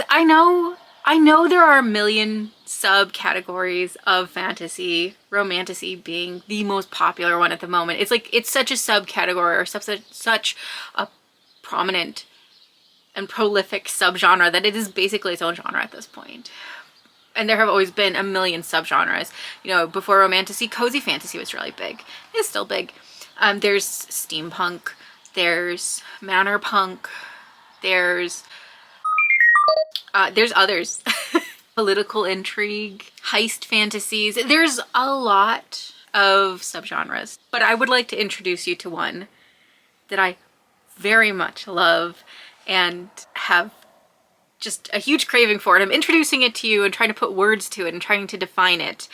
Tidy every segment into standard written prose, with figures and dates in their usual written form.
I know there are a million subcategories of fantasy, romantasy being the most popular one at the moment. It's like, it's such a subcategory or such a prominent and prolific subgenre that it is basically its own genre at this point. And there have always been a million subgenres. You know, before romantasy, cozy fantasy was really big. It's still big. There's steampunk, there's manor punk, there's others. Political intrigue, heist fantasies. There's a lot of subgenres, but I would like to introduce you to one that I very much love and have just a huge craving for it. I'm introducing it to you and trying to put words to it and trying to define it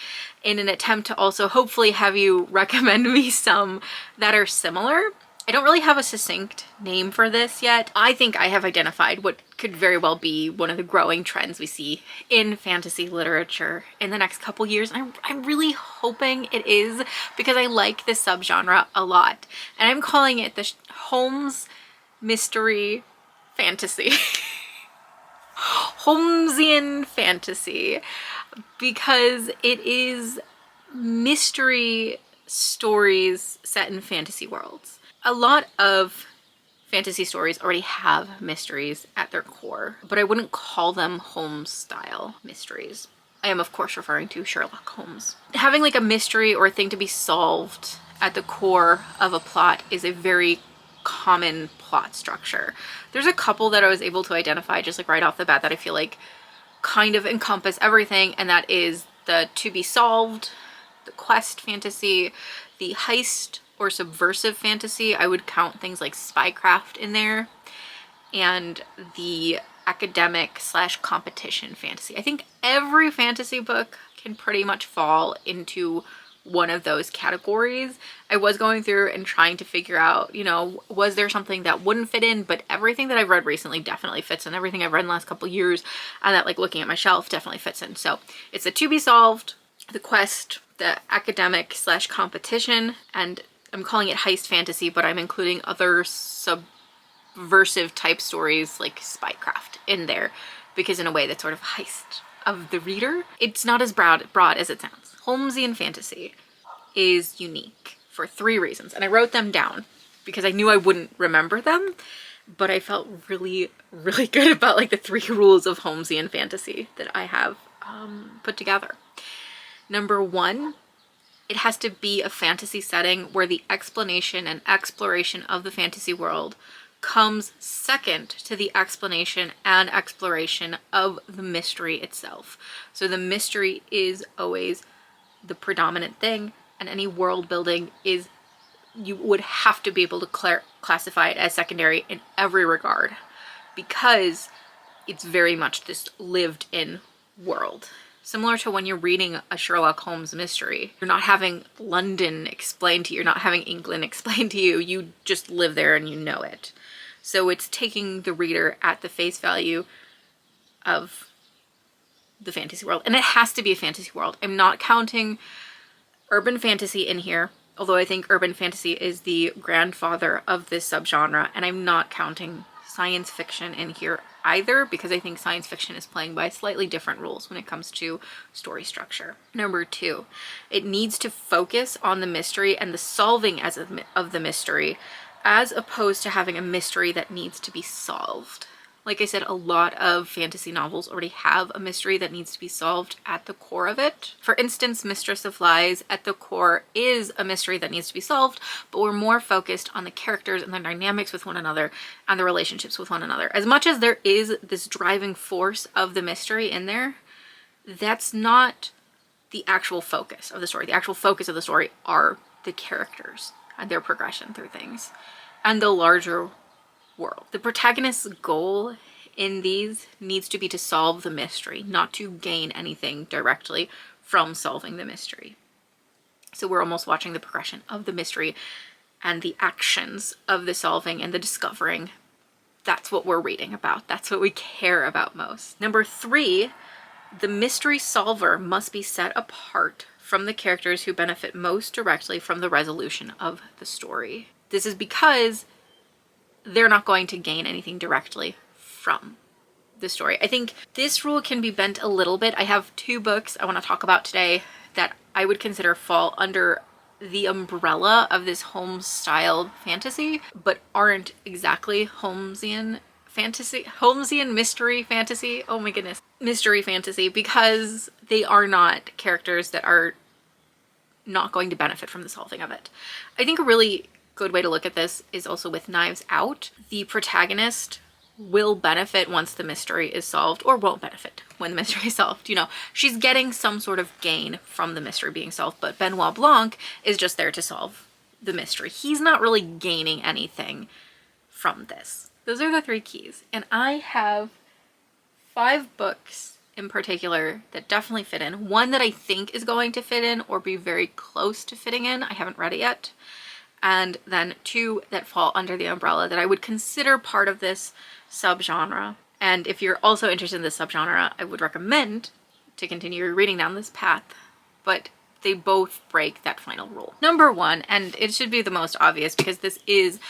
in an attempt to also hopefully have you recommend me some that are similar. I don't really have a succinct name for this yet. I think I have identified what could very well be one of the growing trends we see in fantasy literature in the next couple years. I'm really hoping it is, because I like this subgenre a lot. And I'm calling it the Holmes mystery fantasy. Holmesian fantasy, because it is mystery stories set in fantasy worlds. A lot of fantasy stories already have mysteries at their core, but I wouldn't call them Holmes style mysteries. I am of course referring to Sherlock Holmes. Having like a mystery or a thing to be solved at the core of a plot is a very common plot structure. There's a couple that I was able to identify just like right off the bat that I feel like kind of encompass everything, and that is the to be solved, the quest fantasy, the heist or subversive fantasy. I would count things like spycraft in there, and the academic / competition fantasy. I think every fantasy book can pretty much fall into one of those categories. I was going through and trying to figure out, you know, was there something that wouldn't fit in, but everything that I've read recently definitely fits in. Everything I've read in the last couple of years and that like looking at my shelf definitely fits in. So it's the to be solved, the quest, the academic / competition, and I'm calling it heist fantasy, but I'm including other subversive type stories like spycraft in there, because in a way that's sort of heist of the reader. It's not as broad as it sounds. Holmesian fantasy is unique for 3 reasons, and I wrote them down because I knew I wouldn't remember them, but I felt really, really good about like the 3 rules of Holmesian fantasy that I have put together. Number 1, it has to be a fantasy setting where the explanation and exploration of the fantasy world comes second to the explanation and exploration of the mystery itself. So the mystery is always the predominant thing, and any world building is, you would have to be able to classify it as secondary in every regard, because it's very much this lived in world. Similar to when you're reading a Sherlock Holmes mystery, you're not having London explained to you, you're not having England explained to you, you just live there and you know it. So it's taking the reader at the face value of the fantasy world, and it has to be a fantasy world. I'm not counting urban fantasy in here, although I think urban fantasy is the grandfather of this subgenre, and I'm not counting science fiction in here either, because I think science fiction is playing by slightly different rules when it comes to story structure. Number 2, it needs to focus on the mystery and the solving of the mystery, as opposed to having a mystery that needs to be solved. Like I said, a lot of fantasy novels already have a mystery that needs to be solved at the core of it. For instance, Mistress of Lies at the core is a mystery that needs to be solved, but we're more focused on the characters and their dynamics with one another and the relationships with one another. As much as there is this driving force of the mystery in there, that's not the actual focus of the story. The actual focus of the story are the characters and their progression through things and the larger world. The protagonist's goal in these needs to be to solve the mystery, not to gain anything directly from solving the mystery. So we're almost watching the progression of the mystery and the actions of the solving and the discovering. That's what we're reading about. That's what we care about most. Number 3, the mystery solver must be set apart from the characters who benefit most directly from the resolution of the story. This is because they're not going to gain anything directly from the story. I think this rule can be bent a little bit. I have 2 books I want to talk about today that I would consider fall under the umbrella of this Holmes-style fantasy, but aren't exactly Holmesian fantasy, Holmesian mystery fantasy. Oh my goodness. Mystery fantasy, because they are not characters that are not going to benefit from the solving of it. I think a really good way to look at this is also with Knives Out. The protagonist will benefit once the mystery is solved, or won't benefit when the mystery is solved. You know, she's getting some sort of gain from the mystery being solved, but Benoit Blanc is just there to solve the mystery. He's not really gaining anything from this. Those are the 3 keys. And I have 5 books in particular that definitely fit in. One that I think is going to fit in or be very close to fitting in. I haven't read it yet. And then 2 that fall under the umbrella that I would consider part of this subgenre. And if you're also interested in this subgenre, I would recommend to continue reading down this path, but they both break that final rule. Number 1, and it should be the most obvious because this is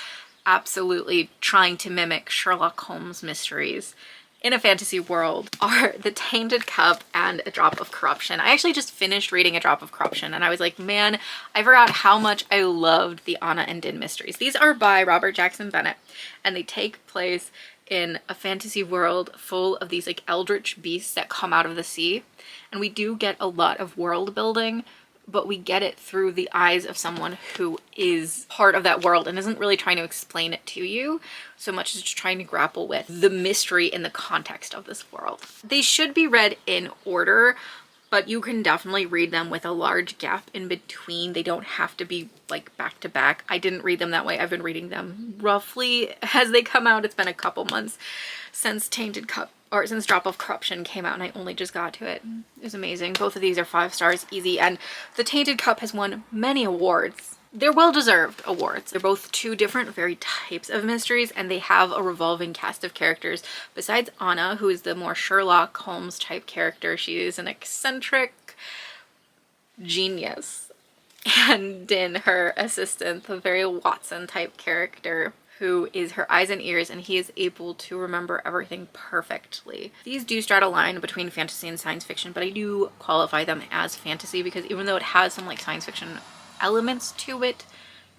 absolutely trying to mimic Sherlock Holmes mysteries in a fantasy world, are The Tainted Cup and A Drop of Corruption. I actually just finished reading A Drop of Corruption and I was like, man, I forgot how much I loved the Anna and Din mysteries. These are by Robert Jackson Bennett and they take place in a fantasy world full of these like eldritch beasts that come out of the sea. And we do get a lot of world building, but we get it through the eyes of someone who is part of that world and isn't really trying to explain it to you so much as just trying to grapple with the mystery in the context of this world. They should be read in order, but you can definitely read them with a large gap in between. They don't have to be like back to back. I didn't read them that way. I've been reading them roughly as they come out. It's been a couple months since Tainted Cup, or since Drop of Corruption came out, and I only just got to it. It was amazing. Both of these are 5 stars, easy, and The Tainted Cup has won many awards. They're well-deserved awards. They're both 2 different very types of mysteries, and they have a revolving cast of characters. Besides Anna, who is the more Sherlock Holmes type character, she is an eccentric genius. And Din, her assistant, the very Watson type character, who is her eyes and ears, and he is able to remember everything perfectly. These do straddle a line between fantasy and science fiction, but I do qualify them as fantasy because even though it has some like science fiction elements to it,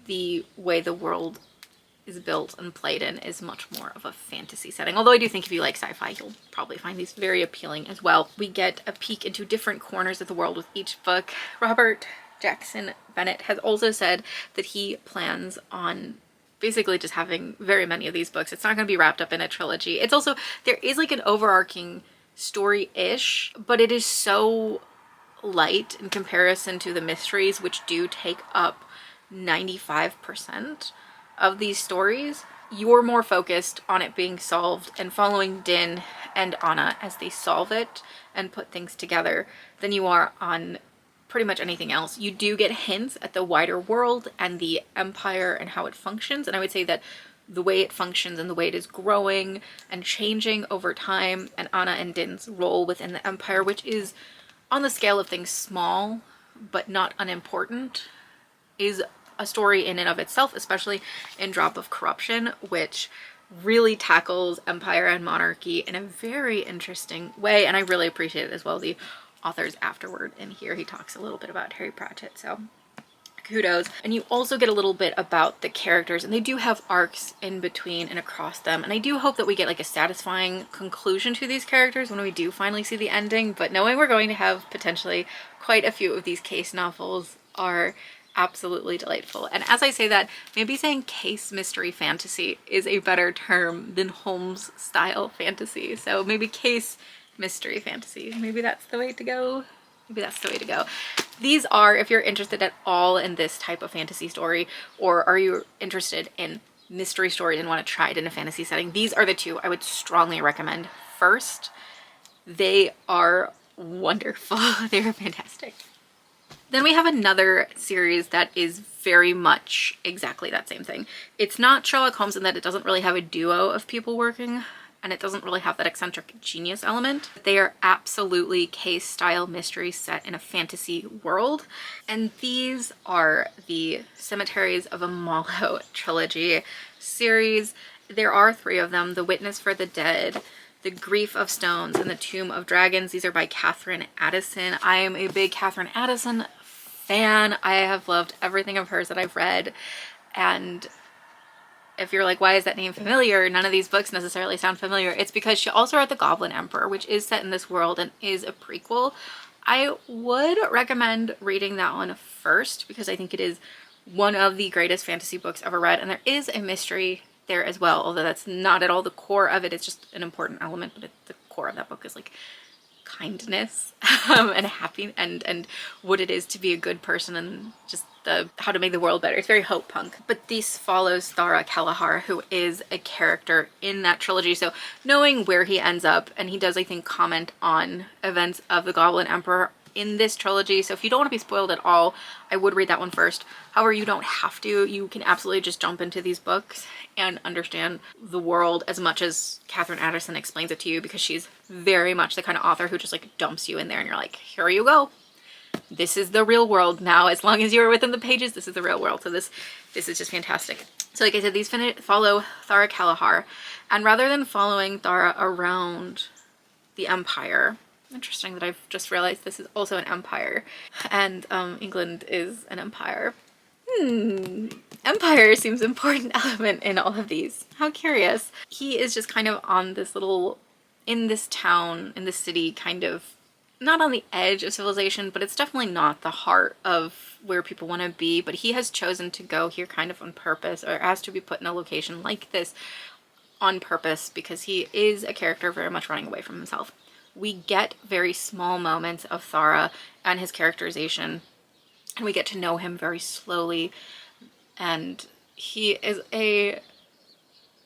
the way the world is built and played in is much more of a fantasy setting. Although I do think if you like sci-fi, you'll probably find these very appealing as well. We get a peek into different corners of the world with each book. Robert Jackson Bennett has also said that he plans on basically just having very many of these books. It's not going to be wrapped up in a trilogy. It's also, there is like an overarching story-ish, but it is so light in comparison to the mysteries, which do take up 95% of these stories. You're more focused on it being solved and following Din and Anna as they solve it and put things together than you are on pretty much anything else. You do get hints at the wider world and the empire and how it functions, and I would say that the way it functions and the way it is growing and changing over time, and Anna and Din's role within the empire, which is on the scale of things small but not unimportant, is a story in and of itself, especially in Drop of Corruption, which really tackles empire and monarchy in a very interesting way, and I really appreciate it as well. The author's afterward in here, he talks a little bit about Harry Pratchett, so kudos. And you also get a little bit about the characters, and they do have arcs in between and across them, and I do hope that we get like a satisfying conclusion to these characters when we do finally see the ending. But knowing we're going to have potentially quite a few of these case novels are absolutely delightful. And as I say that, maybe saying case mystery fantasy is a better term than Holmes style fantasy. So maybe case mystery fantasy. Maybe that's the way to go. Maybe that's the way to go. These are, if you're interested at all in this type of fantasy story, or are you interested in mystery stories and want to try it in a fantasy setting, these are the 2 I would strongly recommend first. They are wonderful. They're fantastic. Then we have another series that is very much exactly that same thing. It's not Sherlock Holmes in that it doesn't really have a duo of people working, and it doesn't really have that eccentric genius element. They are absolutely case-style mysteries set in a fantasy world, and these are the Cemeteries of Amalho trilogy series. There are 3 of them: The Witness for the Dead, The Grief of Stones and The Tomb of Dragons. These are by Catherine Addison. I am a big Catherine Addison fan. I have loved everything of hers that I've read, and if you're like, why is that name familiar? None of these books necessarily sound familiar. It's because she also wrote The Goblin Emperor, which is set in this world and is a prequel. I would recommend reading that one first because I think it is one of the greatest fantasy books ever read, and there is a mystery there as well, although that's not at all the core of it. It's just an important element, but the core of that book is like kindness and happy and what it is to be a good person, and just how to make the world better. It's very hope punk. But this follows Thara Kelleher, who is a character in that trilogy, so knowing where he ends up, and he does, I think, comment on events of the Goblin Emperor in this trilogy, so if you don't want to be spoiled at all, I would read that one first. However, you don't have to. You can absolutely just jump into these books and understand the world as much as Catherine Addison explains it to you, because she's very much the kind of author who just like dumps you in there and you're like, here you go. This is the real world now. As long as you're within the pages, this is the real world. So this is just fantastic. So like I said, these follow Thara Kelleher, and rather than following Thara around the Empire, interesting that I've just realized this is also an empire, and England is an empire. Empire seems an important element in all of these. How curious. He is just kind of on this little, in this town, in this city, kind of not on the edge of civilization, but it's definitely not the heart of where people want to be. But he has chosen to go here kind of on purpose, or asked to be put in a location like this on purpose, because he is a character very much running away from himself. We get very small moments of Thara and his characterization, and we get to know him very slowly, and he is a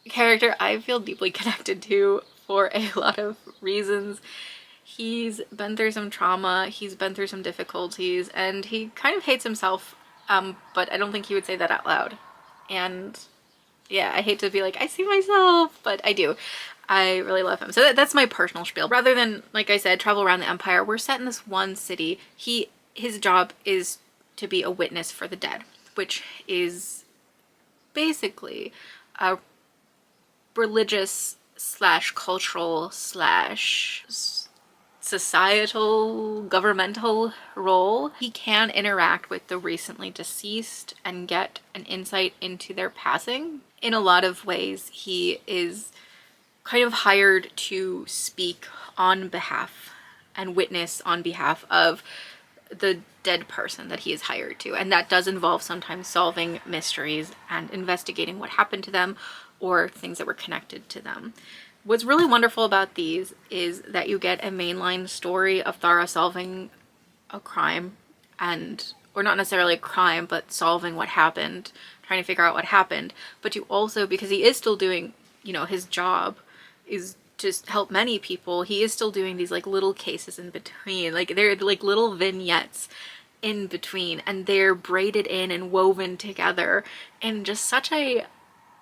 character I feel deeply connected to for a lot of reasons. He's been through some trauma, he's been through some difficulties, and he kind of hates himself, but I don't think he would say that out loud. And yeah, I hate to be like, I see myself, but I do. I really love him. So that's my personal spiel. Rather than, like I said, travel around the empire, we're set in this one city. His job is to be a witness for the dead, which is basically a religious slash cultural slash societal governmental role. He can interact with the recently deceased and get an insight into their passing. In a lot of ways, he is kind of hired to speak on behalf and witness on behalf of the dead person that he is hired to, and that does involve sometimes solving mysteries and investigating what happened to them or things that were connected to them. What's really wonderful about these is that you get a mainline story of Thara solving a crime, or not necessarily a crime, but solving what happened, trying to figure out what happened. But you also, because he is still doing, his job is to help many people, he is still doing these like little cases in between. Like they're like little vignettes in between, and they're braided in and woven together in just such a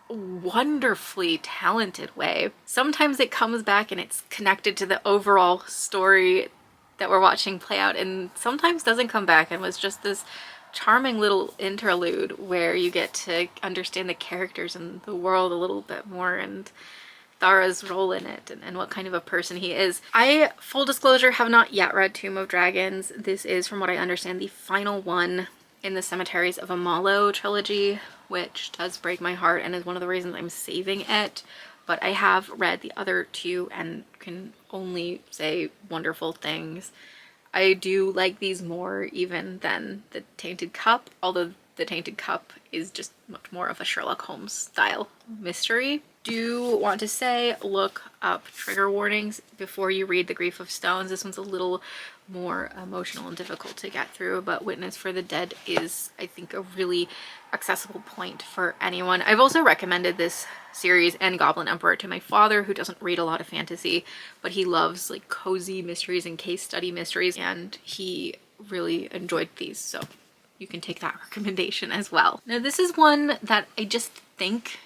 wonderfully talented way. Sometimes it comes back and it's connected to the overall story that we're watching play out, and sometimes doesn't come back and was just this charming little interlude where you get to understand the characters and the world a little bit more, and Thara's role in it, and what kind of a person he is. I, full disclosure, have not yet read Tomb of Dragons. This is, from what I understand, the final one in the Cemeteries of Amalo trilogy, which does break my heart and is one of the reasons I'm saving it. But I have read the other two and can only say wonderful things. I do like these more even than The Tainted Cup, although The Tainted Cup is just much more of a Sherlock Holmes style mystery. Do want to say, look up trigger warnings before you read The Grief of Stones. This one's a little more emotional and difficult to get through, but Witness for the Dead is, I think, a really accessible point for anyone. I've also recommended this series and Goblin Emperor to my father, who doesn't read a lot of fantasy, but he loves like cozy mysteries and case study mysteries, and he really enjoyed these, so you can take that recommendation as well. Now this is one that I just think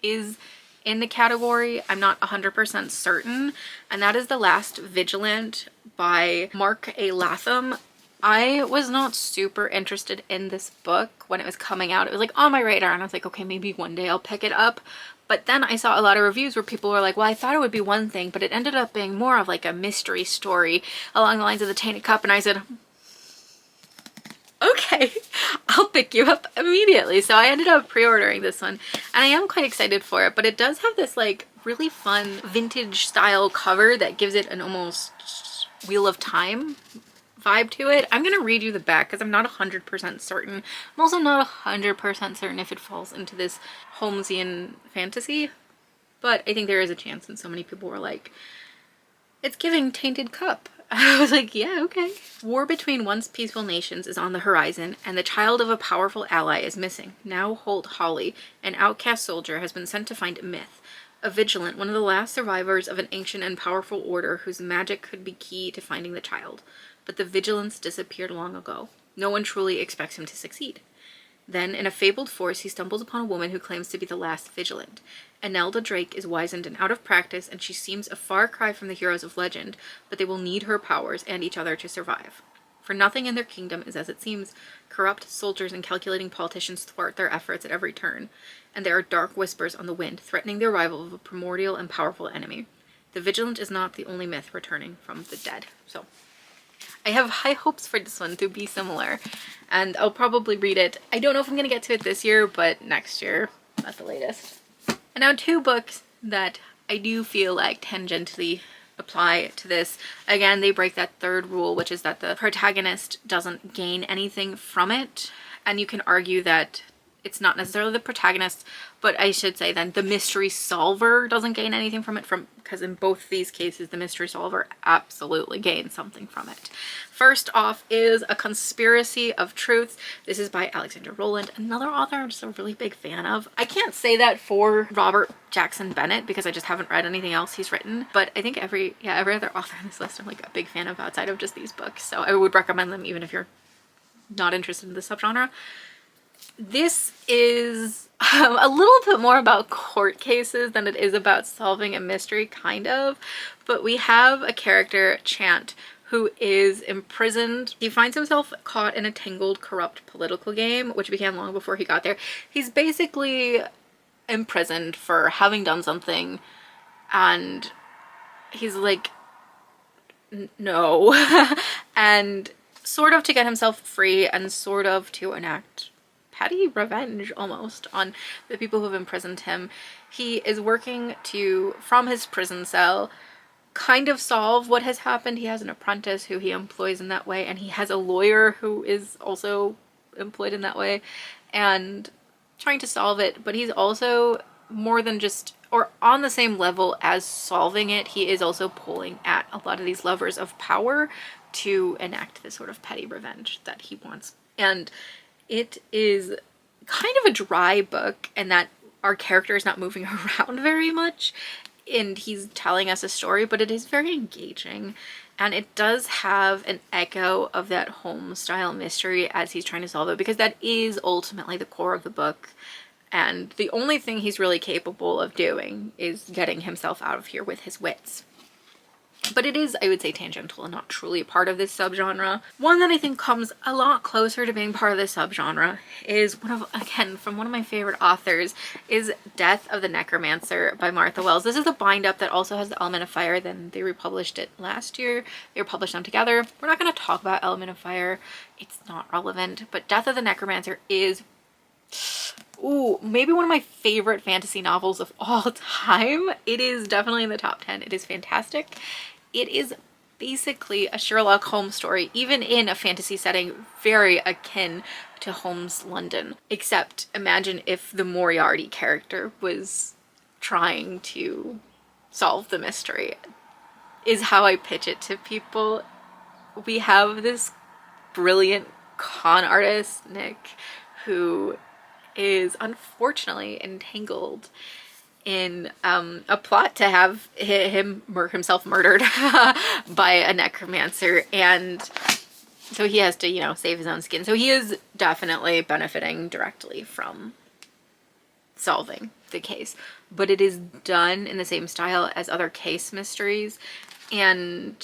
is in the category, I'm not 100% certain, and that is The Last Vigilant by Mark A. Latham. I was not super interested in this book when it was coming out. It was like on my radar, and I was like, okay, maybe one day I'll pick it up, But then I saw a lot of reviews where people were like, well, I thought it would be one thing, but it ended up being more of like a mystery story along the lines of the Tainted Cup. And I said, okay, I'll pick you up immediately. So I ended up pre-ordering this one and I am quite excited for it, but it does have this like really fun vintage style cover that gives it an almost Wheel of Time vibe to it. I'm gonna read you the back because I'm not 100% certain. I'm also not 100% certain if it falls into this Holmesian fantasy, but I think there is a chance, and so many people were like, it's giving Tainted Cup. I was like, yeah, okay. War between once peaceful nations is on the horizon, and the child of a powerful ally is missing. Now Holt Holly, an outcast soldier, has been sent to find Myth, a vigilant, one of the last survivors of an ancient and powerful order whose magic could be key to finding the child. But the vigilance disappeared long ago. No one truly expects him to succeed. Then, in a fabled forest, he stumbles upon a woman who claims to be the last vigilant. Enelda Drake is wizened and out of practice, and she seems a far cry from the heroes of legend, but they will need her powers and each other to survive. For nothing in their kingdom is as it seems. Corrupt soldiers and calculating politicians thwart their efforts at every turn, and there are dark whispers on the wind, threatening the arrival of a primordial and powerful enemy. The Vigilant is not the only myth returning from the dead. So I have high hopes for this one to be similar, and I'll probably read it. I don't know if I'm going to get to it this year, but next year at the latest. And now two books that I do feel like tangentially apply to this. Again, they break that third rule, which is that the protagonist doesn't gain anything from it. And you can argue that it's not necessarily the protagonist, but I should say then the mystery solver doesn't gain anything from it, because in both these cases the mystery solver absolutely gains something from it. First off is A Conspiracy of Truth. This is by Alexandra Rowland, another author I'm just a really big fan of. I can't say that for Robert Jackson Bennett because I just haven't read anything else he's written, but I think every other author on this list I'm like a big fan of outside of just these books, so I would recommend them even if you're not interested in the subgenre. This is a little bit more about court cases than it is about solving a mystery, kind of. But we have a character, Chant, who is imprisoned. He finds himself caught in a tangled, corrupt political game, which began long before he got there. He's basically imprisoned for having done something, and he's like, no. And sort of to get himself free and sort of to enact petty revenge almost on the people who have imprisoned him. He is working to, from his prison cell, kind of solve what has happened. He has an apprentice who he employs in that way, and he has a lawyer who is also employed in that way, and trying to solve it. But he's also more than just, or on the same level as solving it, he is also pulling at a lot of these levers of power to enact this sort of petty revenge that he wants. And it is kind of a dry book in that our character is not moving around very much and he's telling us a story, but it is very engaging, and it does have an echo of that Holmes style mystery as he's trying to solve it, because that is ultimately the core of the book, and the only thing he's really capable of doing is getting himself out of here with his wits. But it is, I would say, tangential and not truly a part of this subgenre. One that I think comes a lot closer to being part of this subgenre is from one of my favorite authors, is Death of the Necromancer by Martha Wells. This is a bind-up that also has the Element of Fire. Then they republished it last year. They republished them together. We're not going to talk about Element of Fire. It's not relevant. But Death of the Necromancer is maybe one of my favorite fantasy novels of all time. It is definitely in the top 10. It is fantastic. It is basically a Sherlock Holmes story, even in a fantasy setting very akin to Holmes' London. Except imagine if the Moriarty character was trying to solve the mystery, is how I pitch it to people. We have this brilliant con artist, Nick, who is unfortunately entangled in a plot to have himself murdered by a necromancer, and so he has to, save his own skin. So he is definitely benefiting directly from solving the case, but it is done in the same style as other case mysteries, and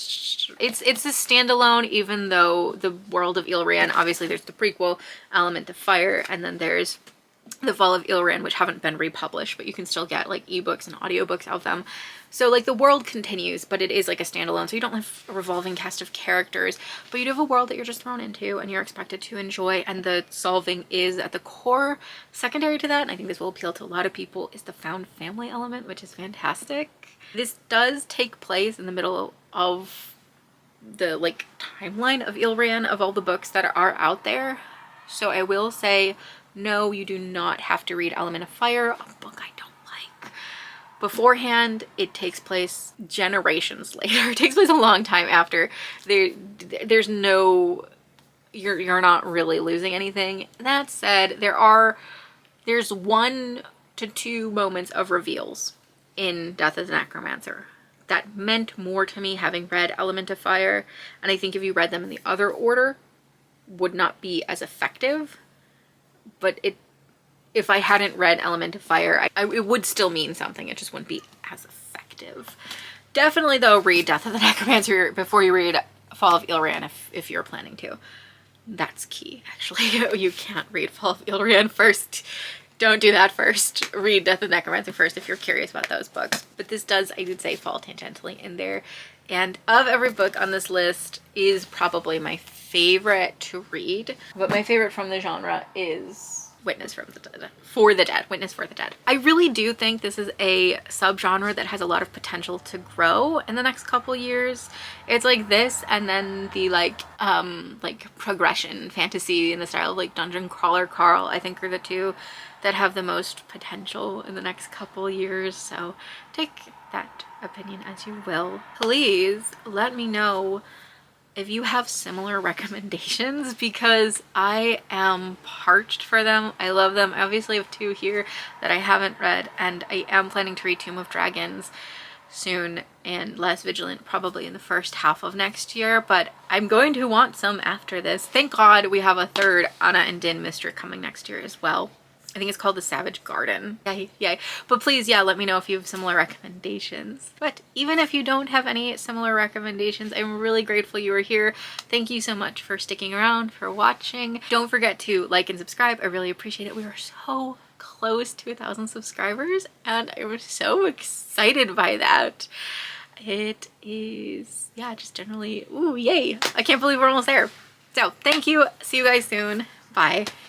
it's a standalone, even though the world of Ilrian, obviously there's the prequel, Element of Fire, and then there's The Fall of Ilran, which haven't been republished, but you can still get like ebooks and audiobooks of them. So like the world continues, but it is like a standalone. So you don't have a revolving cast of characters, but you do have a world that you're just thrown into and you're expected to enjoy. And the solving is at the core. Secondary to that, and I think this will appeal to a lot of people, is the found family element, which is fantastic. This does take place in the middle of the like timeline of Ilran, of all the books that are out there. So I will say, no, you do not have to read Element of Fire, a book I don't like. Beforehand, it takes place generations later. It takes place a long time after. There's no, you're not really losing anything. That said, there's 1 to 2 moments of reveals in Death of the Necromancer that meant more to me having read Element of Fire, and I think if you read them in the other order, would not be as effective. But if I hadn't read Element of Fire, it would still mean something. It just wouldn't be as effective. Definitely, though, read Death of the Necromancer before you read Fall of Ilran if you're planning to. That's key, actually. You can't read Fall of Ilran first. Don't do that first. Read Death of the Necromancer first if you're curious about those books. But this does, I would say, fall tangentially in there. And of every book on this list is probably my favorite to read. But my favorite from the genre is Witness for the Dead. Witness for the Dead. I really do think this is a subgenre that has a lot of potential to grow in the next couple years. It's like this, and then the like progression fantasy in the style of like Dungeon Crawler Carl, I think, are the two that have the most potential in the next couple years. So take that opinion as you will. Please let me know if you have similar recommendations, because I am parched for them. I love them. I obviously have 2 here that I haven't read, and I am planning to read Tomb of Dragons soon, and Less Vigilant probably in the first half of next year, but I'm going to want some after this. Thank God we have a 3rd Anna and Din mystery coming next year as well. I think it's called The Savage Garden. Yay, yay. But please, yeah, let me know if you have similar recommendations. But even if you don't have any similar recommendations, I'm really grateful you were here. Thank you so much for sticking around, for watching. Don't forget to like and subscribe. I really appreciate it. We are so close to 1,000 subscribers, and I'm so excited by that. It is, yeah, just generally, ooh, yay. I can't believe we're almost there. So thank you. See you guys soon. Bye.